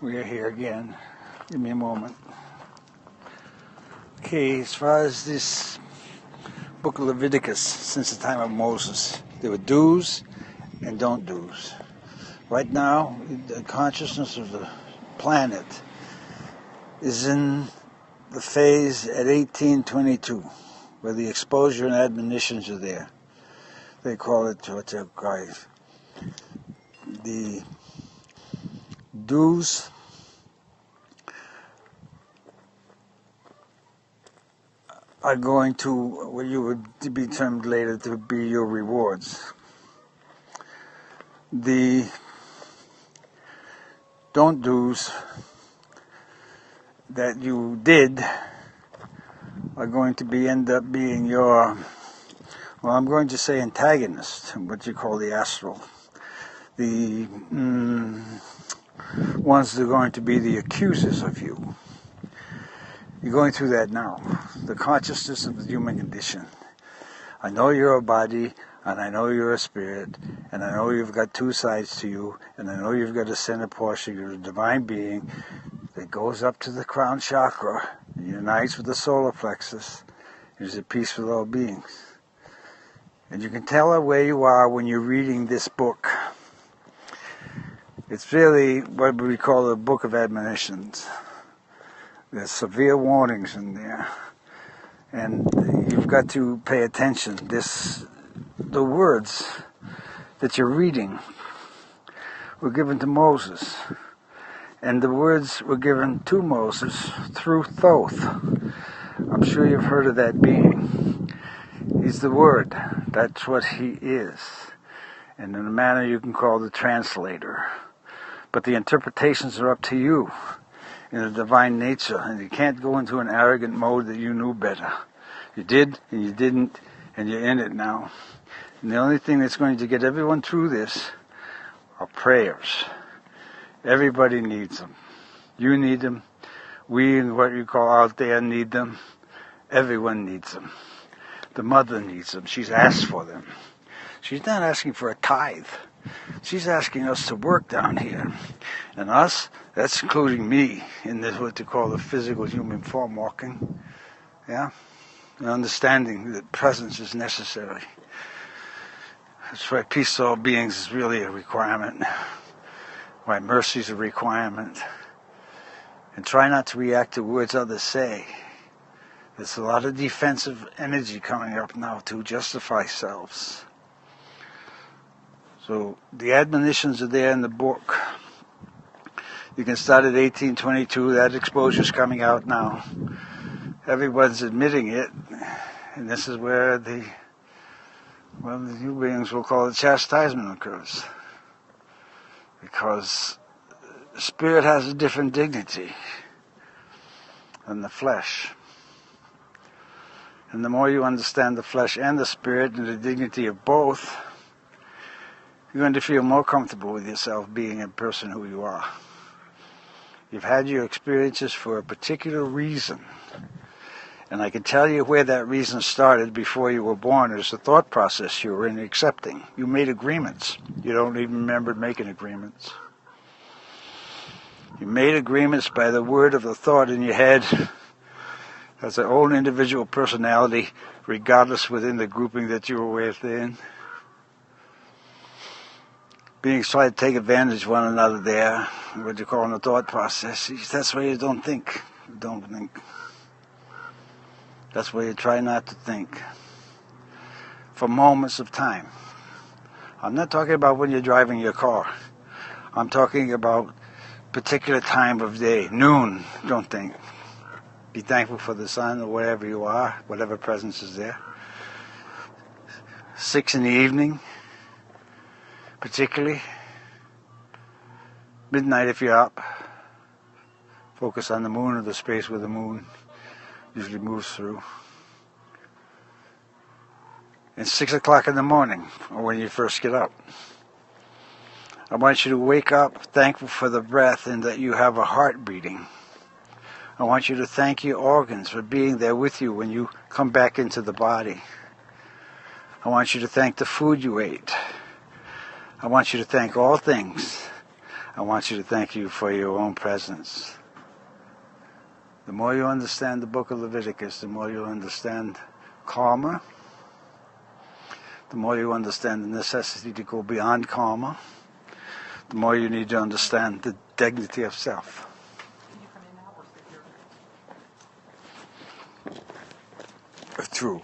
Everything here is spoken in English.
We are here again. Give me a moment. Okay, as far as this book of Leviticus, since the time of Moses, there were do's and don't do's. Right now, the consciousness of the planet is in the phase at 1822, where the exposure and admonitions are there. They call it the do's are going to what you would be termed later to be your rewards. The don't do's that you did are going to end up being your, well, I'm going to say antagonist, what you call the astral. The ones that are going to be the accusers of you. You're going through that now. The consciousness of the human condition. I know you're a body, and I know you're a spirit, and I know you've got two sides to you, and I know you've got a center portion. You're a divine being that goes up to the crown chakra and unites with the solar plexus. Is at peace with all beings. And you can tell where you are when you're reading this book. It's really what we call a book of admonitions. There's severe warnings in there. And you've got to pay attention. The words that you're reading were given to Moses. And the words were given to Moses through Thoth. I'm sure you've heard of that being. He's the Word. That's what he is. And in a manner you can call the translator. But the interpretations are up to you in the divine nature. And you can't go into an arrogant mode that you knew better. You did, and you didn't, and you're in it now. And the only thing that's going to get everyone through this are prayers. Everybody needs them. You need them. We, and what you call out there, need them. Everyone needs them. The mother needs them. She's asked for them. She's not asking for a tithe. She's asking us to work down here. And us, that's including me in this, what they call the physical human form walking. Yeah? And understanding that presence is necessary. That's why peace to all beings is really a requirement. Why mercy is a requirement. And try not to react to words others say. There's a lot of defensive energy coming up now to justify selves. So the admonitions are there in the book. You can start at 1822. That exposure's coming out now. Everyone's admitting it. And this is where the new beings will call it chastisement occurs. Because the spirit has a different dignity than the flesh. And the more you understand the flesh and the spirit and the dignity of both, you're going to feel more comfortable with yourself being a person who you are. You've had your experiences for a particular reason. And I can tell you where that reason started before you were born. It was the thought process you were in accepting. You made agreements. You don't even remember making agreements. You made agreements by the word of the thought in your head as their own individual personality, regardless within the grouping that you were within. Beings try to take advantage of one another there, what you call in the thought process. That's why you don't think. You don't think. That's why you try not to think. For moments of time. I'm not talking about when you're driving your car. I'm talking about particular time of day. Noon, don't think. Be thankful for the sun or wherever you are, whatever presence is there. 6 in the evening, particularly. Midnight if you're up. Focus on the moon or the space where the moon usually moves through. And 6 o'clock in the morning, or when you first get up. I want you to wake up thankful for the breath and that you have a heart beating. I want you to thank your organs for being there with you when you come back into the body. I want you to thank the food you ate. I want you to thank all things. I want you to thank you for your own presence. The more you understand the book of Leviticus, the more you'll understand karma, the more you understand the necessity to go beyond karma, the more you need to understand the dignity of self. True.